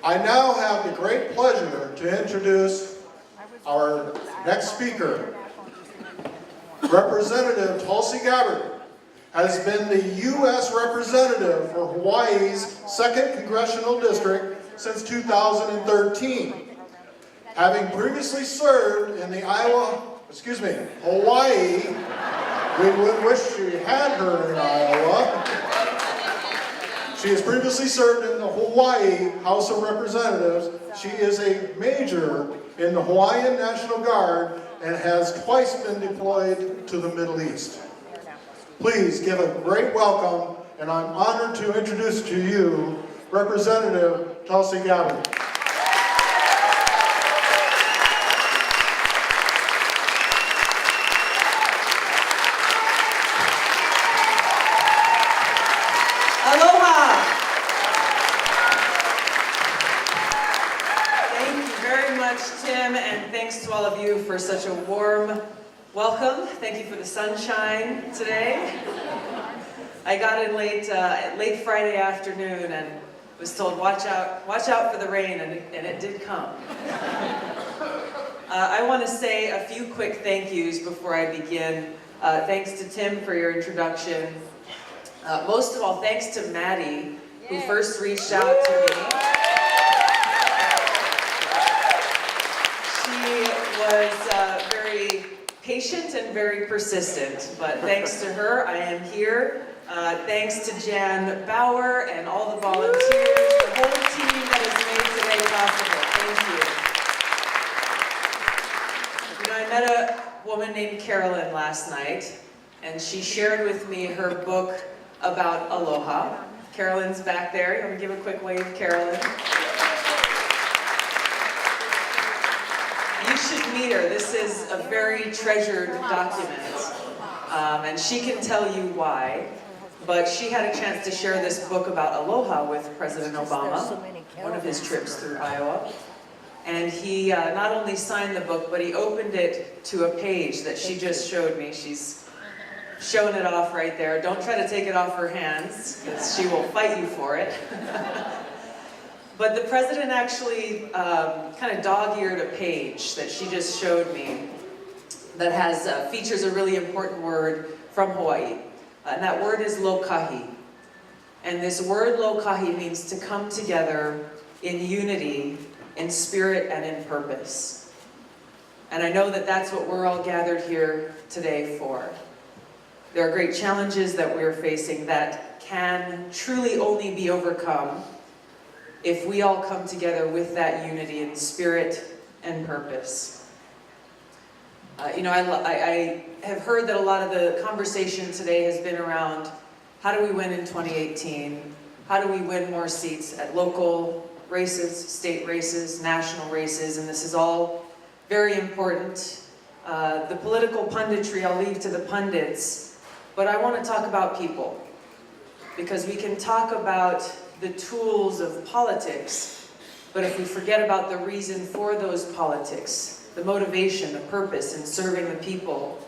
I now have the great pleasure to introduce our next speaker. Representative Tulsi Gabbard has been the U.S. representative for Hawaii's 2nd Congressional District since 2013. Having previously served in the Hawaii, we would wish she had her in Iowa. She has previously served in the Hawaii House of Representatives. She is a major in the Hawaiian National Guard and has twice been deployed to the Middle East. Please give a great welcome, and I'm honored to introduce to you Representative Tulsi Gabbard. Aloha! Thank you very much, Tim, and thanks to all of you for such a warm welcome. Thank you for the sunshine today. I got in late Friday afternoon and was told, watch out for the rain, and it did come. I want to say a few quick thank yous before I begin. Thanks to Tim for your introduction. Most of all, thanks to Maddie, who first reached out to me. She was very patient and very persistent, but thanks to her, I am here. Thanks to Jan Bauer and all the volunteers, the whole team that has made today possible. Thank you. You know, I met a woman named Carolyn last night, and she shared with me her book about Aloha. Carolyn's back there. You want to give a quick wave, Carolyn? You should meet her. This is a very treasured document, and she can tell you why. But she had a chance to share this book about Aloha with President Obama, one of his trips through Iowa. And he not only signed the book, but he opened it to a page that she just showed me. She's showing it off right there. Don't try to take it off her hands, because she will fight you for it. But the president actually kind of dog-eared a page that she just showed me that has features a really important word from Hawaii. And that word is Lokahi. And this word Lokahi means to come together in unity, in spirit, and in purpose. And I know that that's what we're all gathered here today for. There are great challenges that we're facing that can truly only be overcome if we all come together with that unity in spirit and purpose. You know, I have heard that a lot of the conversation today has been around how do we win in 2018? How do we win more seats at local races, state races, national races? And this is all very important. The political punditry I'll leave to the pundits, but I want to talk about people, because we can talk about the tools of politics, but if we forget about the reason for those politics, the motivation, the purpose in serving the people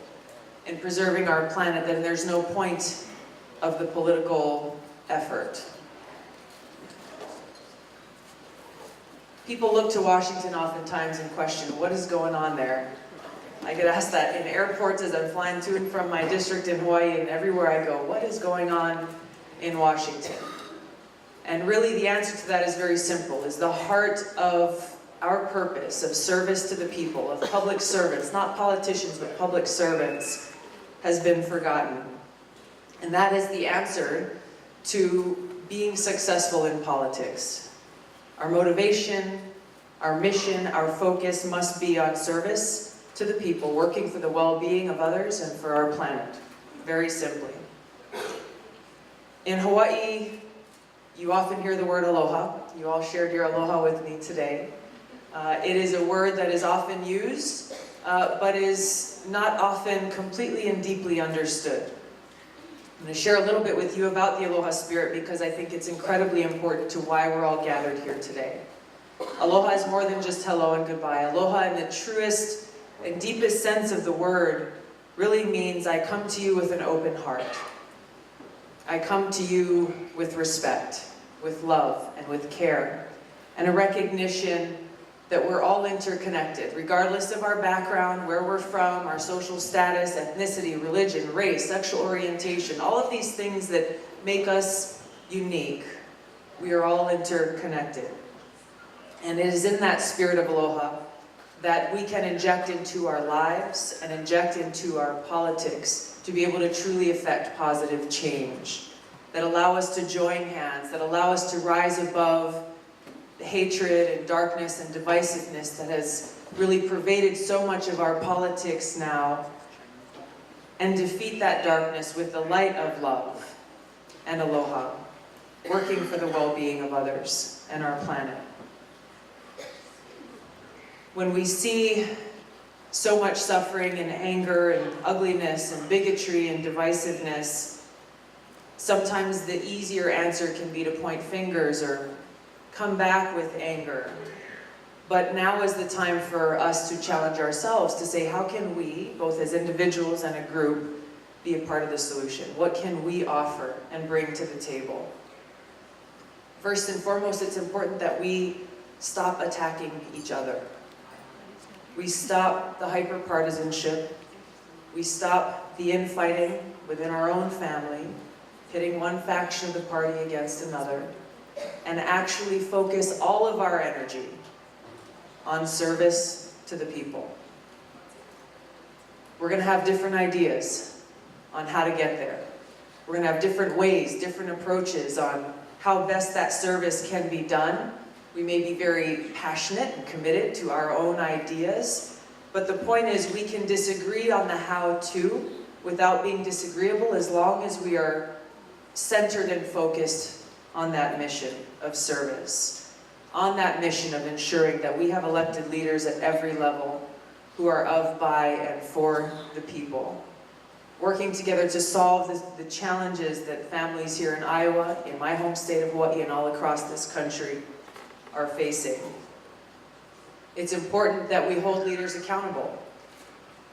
and preserving our planet, then there's no point of the political effort. People look to Washington oftentimes and question, what is going on there? I get asked that in airports as I'm flying to and from my district in Hawaii, and everywhere I go, what is going on in Washington? And really the answer to that is very simple, is the heart of our purpose of service to the people, of public servants, not politicians, but public servants, has been forgotten. And that is the answer to being successful in politics. Our motivation, our mission, our focus must be on service to the people, working for the well-being of others and for our planet, very simply. In Hawaii, you often hear the word aloha. You all shared your aloha with me today. It is a word that is often used, but is not often completely and deeply understood. I'm going to share a little bit with you about the aloha spirit because I think it's incredibly important to why we're all gathered here today. Aloha is more than just hello and goodbye. Aloha, in the truest and deepest sense of the word, really means I come to you with an open heart. I come to you with respect, with love, and with care. and a recognition that we're all interconnected, regardless of our background, where we're from, our social status, ethnicity, religion, race, sexual orientation, all of these things that make us unique. We are all interconnected. And it is in that spirit of aloha that we can inject into our lives and inject into our politics to be able to truly affect positive change, that allow us to join hands, that allow us to rise above the hatred and darkness and divisiveness that has really pervaded so much of our politics now, and defeat that darkness with the light of love and aloha, working for the well-being of others and our planet. When we see so much suffering and anger and ugliness and bigotry and divisiveness, sometimes the easier answer can be to point fingers or come back with anger. But now is the time for us to challenge ourselves to say, how can we, both as individuals and a group, be a part of the solution? What can we offer and bring to the table? First and foremost, it's important that we stop attacking each other. We stop the hyper-partisanship. We stop the infighting within our own family, pitting one faction of the party against another, and actually focus all of our energy on service to the people. We're going to have different ideas on how to get there. We're going to have different ways, different approaches on how best that service can be done. We may be very passionate and committed to our own ideas, but the point is we can disagree on the how-to without being disagreeable as long as we are centered and focused on that mission of service, on that mission of ensuring that we have elected leaders at every level who are of, by, and for the people, working together to solve the challenges that families here in Iowa, in my home state of Hawaii, and all across this country are facing. It's important that we hold leaders accountable,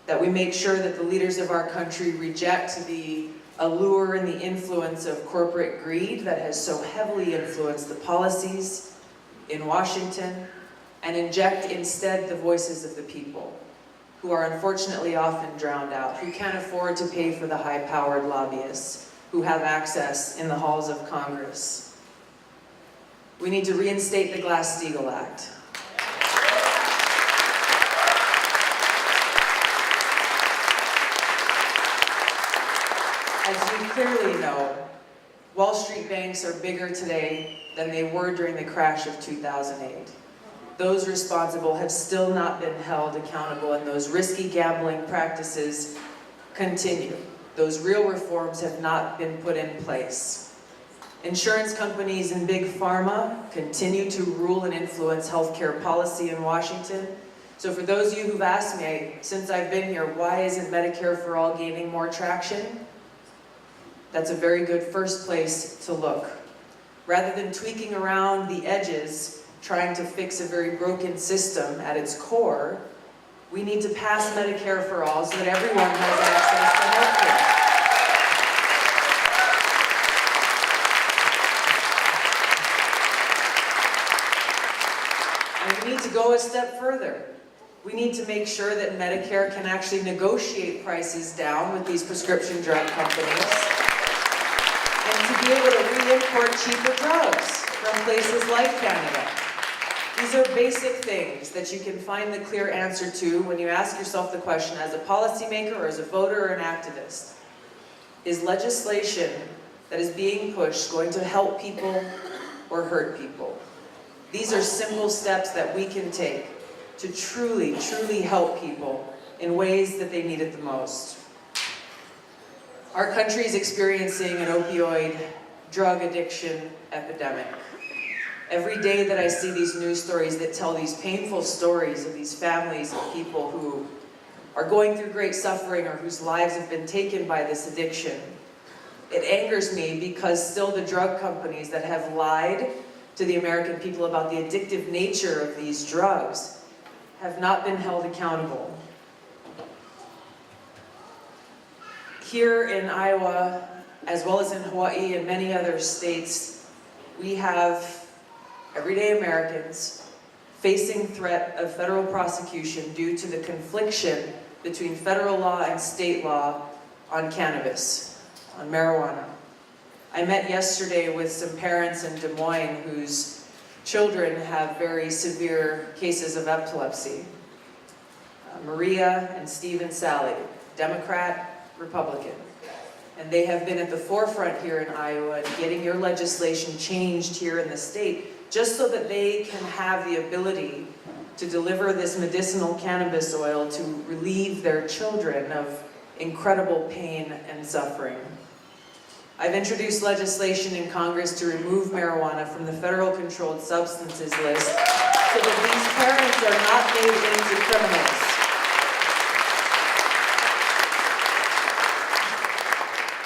that we make sure that the leaders of our country reject the allure and the influence of corporate greed that has so heavily influenced the policies in Washington, and inject instead the voices of the people, who are unfortunately often drowned out, who can't afford to pay for the high-powered lobbyists who have access in the halls of Congress. We need to reinstate the Glass-Steagall Act. As you clearly know, Wall Street banks are bigger today than they were during the crash of 2008. Those responsible have still not been held accountable, and those risky gambling practices continue. Those real reforms have not been put in place. Insurance companies and big pharma continue to rule and influence healthcare policy in Washington. So for those of you who've asked me, since I've been here, why isn't Medicare for All gaining more traction? That's a very good first place to look. Rather than tweaking around the edges, trying to fix a very broken system at its core, we need to pass Medicare for All so that everyone has access to healthcare. And we need to go a step further. We need to make sure that Medicare can actually negotiate prices down with these prescription drug companies, and to be able to re-import cheaper drugs from places like Canada. These are basic things that you can find the clear answer to when you ask yourself the question as a policymaker or as a voter or an activist. Is legislation that is being pushed going to help people or hurt people? These are simple steps that we can take to truly, truly help people in ways that they need it the most. Our country is experiencing an opioid drug addiction epidemic. Every day that I see these news stories that tell these painful stories of these families of people who are going through great suffering or whose lives have been taken by this addiction, it angers me because still the drug companies that have lied to the American people about the addictive nature of these drugs have not been held accountable. Here in Iowa, as well as in Hawaii and many other states, we have everyday Americans, facing threat of federal prosecution due to the confliction between federal law and state law on cannabis, on marijuana. I met yesterday with some parents in Des Moines whose children have very severe cases of epilepsy. Maria and Steve and Sally, Democrat, Republican. And they have been at the forefront here in Iowa in getting your legislation changed here in the state, just so that they can have the ability to deliver this medicinal cannabis oil to relieve their children of incredible pain and suffering. I've introduced legislation in Congress to remove marijuana from the federal controlled substances list so that these parents are not made into criminals.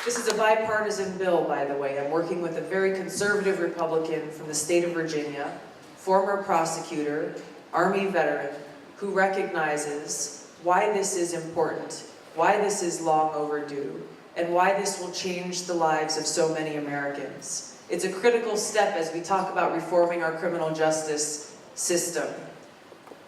This is a bipartisan bill, by the way. I'm working with a very conservative Republican from the state of Virginia, former prosecutor, Army veteran, who recognizes why this is important, why this is long overdue, and why this will change the lives of so many Americans. It's a critical step as we talk about reforming our criminal justice system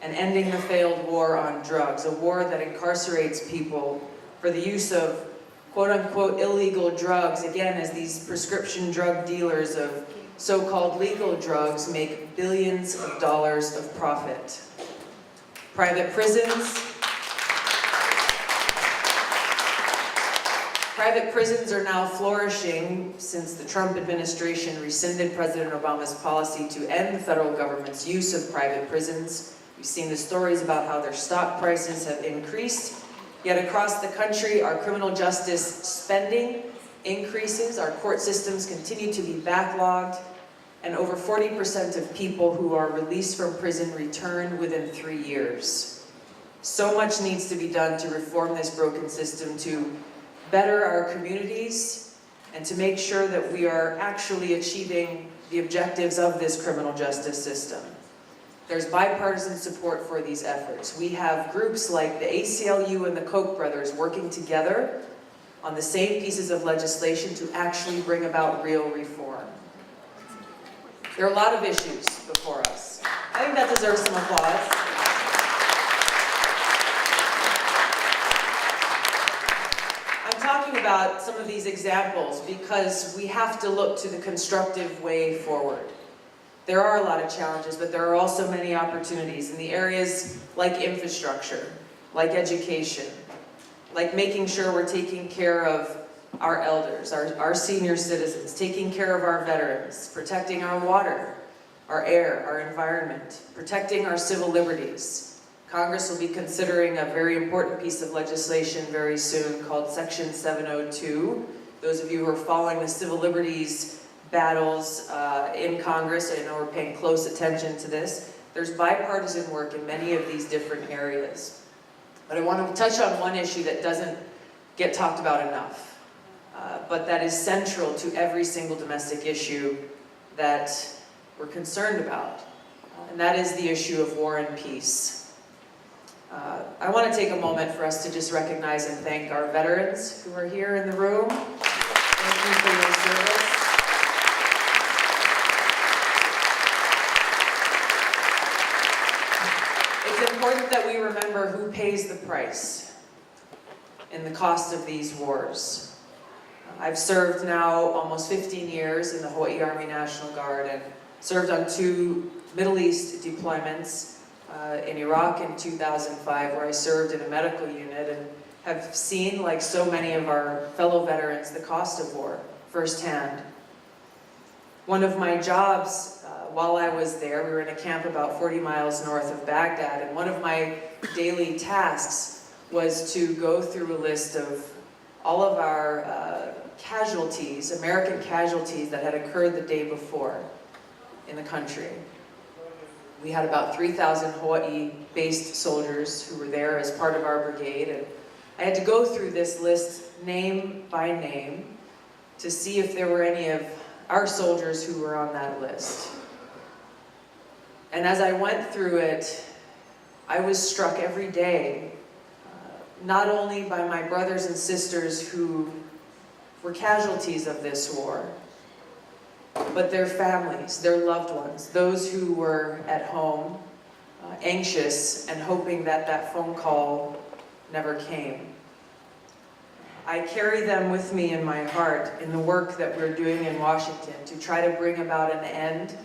and ending the failed war on drugs, a war that incarcerates people for the use of quote-unquote illegal drugs, again, as these prescription drug dealers of so-called legal drugs make billions of dollars of profit. Private prisons are now flourishing since the Trump administration rescinded President Obama's policy to end the federal government's use of private prisons. We've seen the stories about how their stock prices have increased. Yet across the country, our criminal justice spending increases, our court systems continue to be backlogged, and over 40% of people who are released from prison return within 3 years. So much needs to be done to reform this broken system, to better our communities, and to make sure that we are actually achieving the objectives of this criminal justice system. There's bipartisan support for these efforts. We have groups like the ACLU and the Koch brothers working together on the same pieces of legislation to actually bring about real reform. There are a lot of issues before us. I think that deserves some applause. I'm talking about some of these examples because we have to look to the constructive way forward. There are a lot of challenges, but there are also many opportunities in the areas like infrastructure, like education, like making sure we're taking care of our elders, our senior citizens, taking care of our veterans, protecting our water, our air, our environment, protecting our civil liberties. Congress will be considering a very important piece of legislation very soon called Section 702. Those of you who are following the civil liberties battles in Congress, I know we're paying close attention to this. There's bipartisan work in many of these different areas. But I want to touch on one issue that doesn't get talked about enough, but that is central to every single domestic issue that we're concerned about, and that is the issue of war and peace. I want to take a moment for us to just recognize and thank our veterans who are here in the room. Thank you for your service. It's important that we remember who pays the price in the cost of these wars. I've served now almost 15 years in the Hawaii Army National Guard and served on 2 Middle East deployments in Iraq in 2005, where I served in a medical unit and have seen, like so many of our fellow veterans, the cost of war firsthand. One of my jobs while I was there, we were in a camp about 40 miles north of Baghdad, and one of my daily tasks was to go through a list of all of our casualties, American casualties that had occurred the day before in the country. We had about 3,000 Hawaii-based soldiers who were there as part of our brigade, and I had to go through this list name by name to see if there were any of our soldiers who were on that list. And as I went through it, I was struck every day, not only by my brothers and sisters who were casualties of this war, but their families, their loved ones, those who were at home, anxious and hoping that that phone call never came. I carry them with me in my heart in the work that we're doing in Washington to try to bring about an end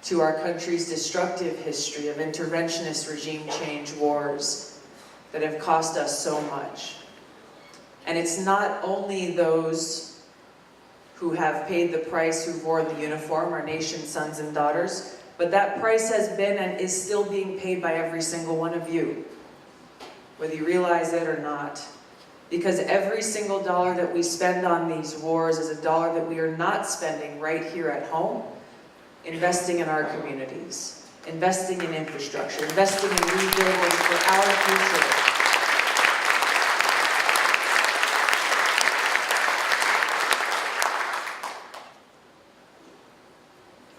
to our country's destructive history of interventionist regime change wars that have cost us so much. And it's not only those who have paid the price, who've worn the uniform, our nation's sons and daughters, but that price has been and is still being paid by every single one of you, whether you realize it or not. Because every single dollar that we spend on these wars is a dollar that we are not spending right here at home, investing in our communities, investing in infrastructure, investing in rebuilding for our future.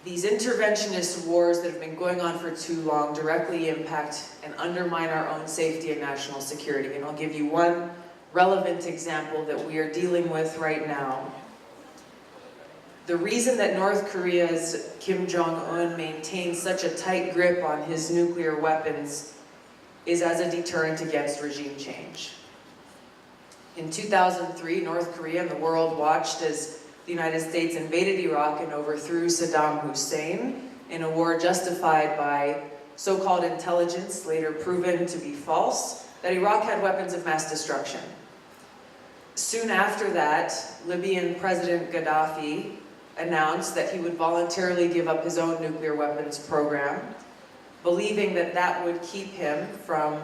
These interventionist wars that have been going on for too long directly impact and undermine our own safety and national security. And I'll give you one relevant example that we are dealing with right now. The reason that North Korea's Kim Jong-un maintains such a tight grip on his nuclear weapons is as a deterrent against regime change. In 2003, North Korea and the world watched as the United States invaded Iraq and overthrew Saddam Hussein in a war justified by so-called intelligence, later proven to be false, that Iraq had weapons of mass destruction. Soon after that, Libyan President Gaddafi announced that he would voluntarily give up his own nuclear weapons program, believing that that would keep him from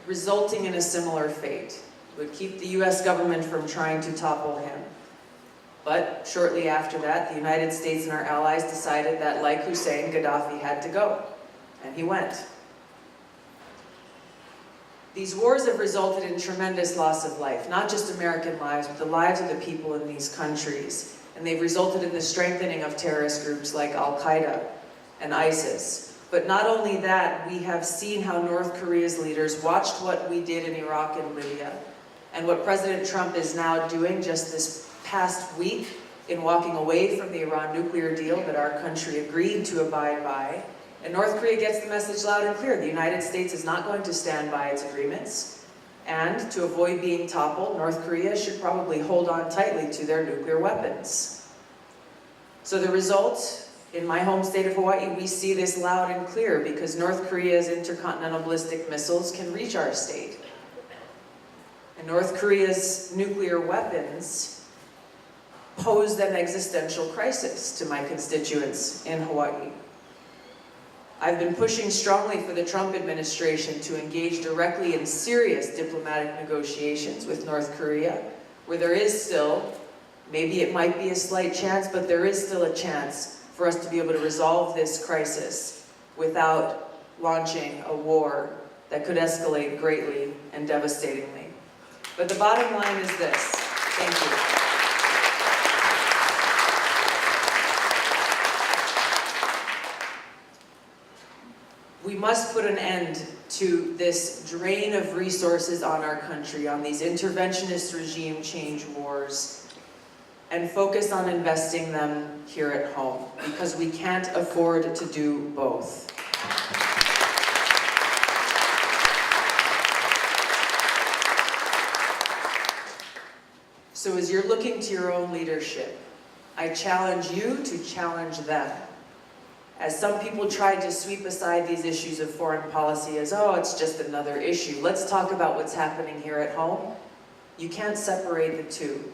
resulting in a similar fate. It would keep the US government from trying to topple him. But shortly after that, the United States and our allies decided that, like Hussein, Gaddafi had to go, and he went. These wars have resulted in tremendous loss of life, not just American lives, but the lives of the people in these countries. And they've resulted in the strengthening of terrorist groups like Al-Qaeda and ISIS. But not only that, we have seen how North Korea's leaders watched what we did in Iraq and Libya, and what President Trump is now doing just this past week in walking away from the Iran nuclear deal that our country agreed to abide by. And North Korea gets the message loud and clear. The United States is not going to stand by its agreements. And to avoid being toppled, North Korea should probably hold on tightly to their nuclear weapons. So the result, in my home state of Hawaii, we see this loud and clear because North Korea's intercontinental ballistic missiles can reach our state. And North Korea's nuclear weapons pose an existential crisis to my constituents in Hawaii. I've been pushing strongly for the Trump administration to engage directly in serious diplomatic negotiations with North Korea, where there is still, maybe it might be a slight chance, but there is still a chance for us to be able to resolve this crisis without launching a war that could escalate greatly and devastatingly. But the bottom line is this. Thank you. We must put an end to this drain of resources on our country, on these interventionist regime change wars, and focus on investing them here at home, because we can't afford to do both. So as you're looking to your own leadership, I challenge you to challenge them. As some people tried to sweep aside these issues of foreign policy as, oh, it's just another issue. Let's talk about what's happening here at home. You can't separate the two,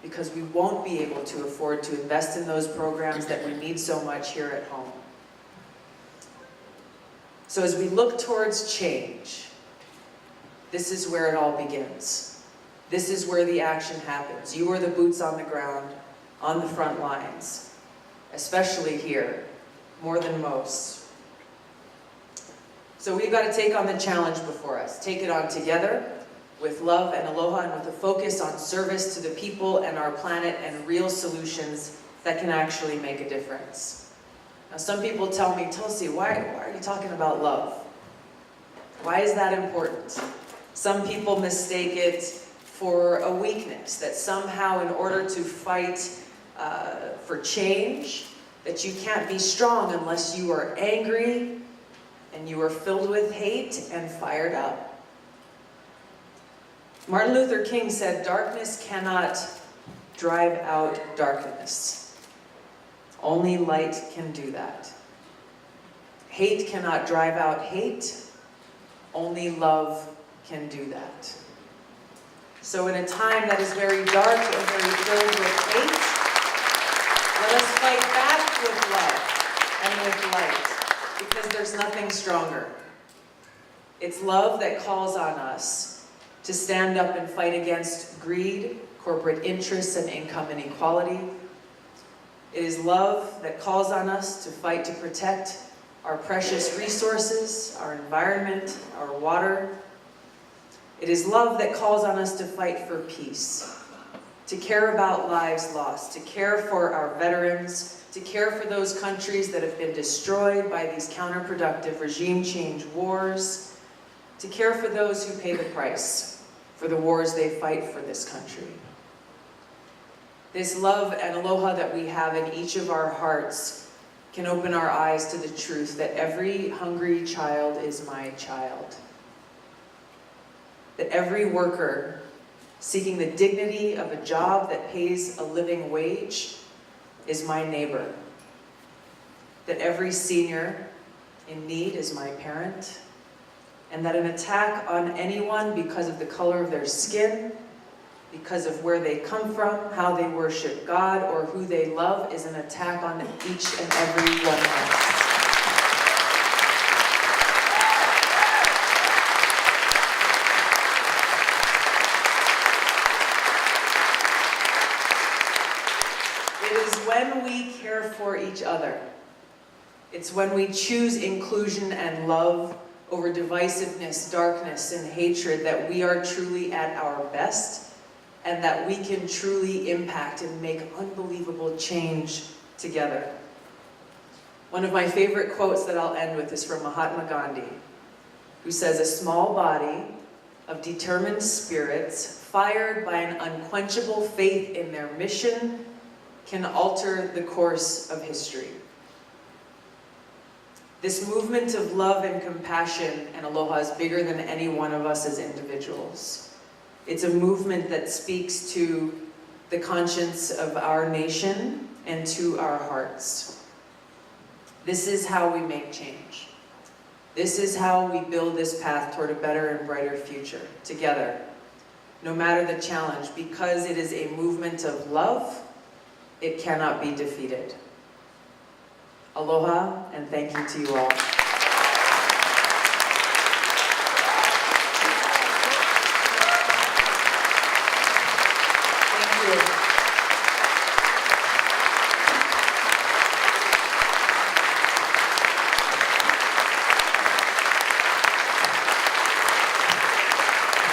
because we won't be able to afford to invest in those programs that we need so much here at home. So as we look towards change, this is where it all begins. This is where the action happens. You are the boots on the ground, on the front lines, especially here, more than most. So we've got to take on the challenge before us. Take it on together with love and aloha, and with a focus on service to the people and our planet and real solutions that can actually make a difference. Now some people tell me, Tulsi, why are you talking about love? Why is that important? Some people mistake it for a weakness, that somehow in order to fight for change, that you can't be strong unless you are angry and you are filled with hate and fired up. Martin Luther King said, "Darkness cannot drive out darkness. Only light can do that. Hate cannot drive out hate. Only love can do that." So in a time that is very dark and very filled with hate, let us fight back with love and with light, because there's nothing stronger. It's love that calls on us to stand up and fight against greed, corporate interests, and income inequality. It is love that calls on us to fight to protect our precious resources, our environment, our water. It is love that calls on us to fight for peace, to care about lives lost, to care for our veterans, to care for those countries that have been destroyed by these counterproductive regime change wars, to care for those who pay the price for the wars they fight for this country. This love and aloha that we have in each of our hearts can open our eyes to the truth that every hungry child is my child. That every worker seeking the dignity of a job that pays a living wage is my neighbor. That every senior in need is my parent. And that an attack on anyone because of the color of their skin, because of where they come from, how they worship God, or who they love is an attack on each and every one of us. It is when we care for each other, it's when we choose inclusion and love over divisiveness, darkness, and hatred that we are truly at our best, and that we can truly impact and make unbelievable change together. One of my favorite quotes that I'll end with is from Mahatma Gandhi, who says, "A small body of determined spirits, fired by an unquenchable faith in their mission, can alter the course of history." This movement of love and compassion and aloha is bigger than any one of us as individuals. It's a movement that speaks to the conscience of our nation and to our hearts. This is how we make change. This is how we build this path toward a better and brighter future, together, no matter the challenge, because it is a movement of love. It cannot be defeated. Aloha, and thank you to you all.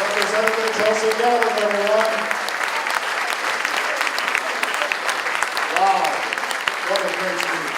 Representative Tulsi Gabbard, everyone. Wow, what a great speech.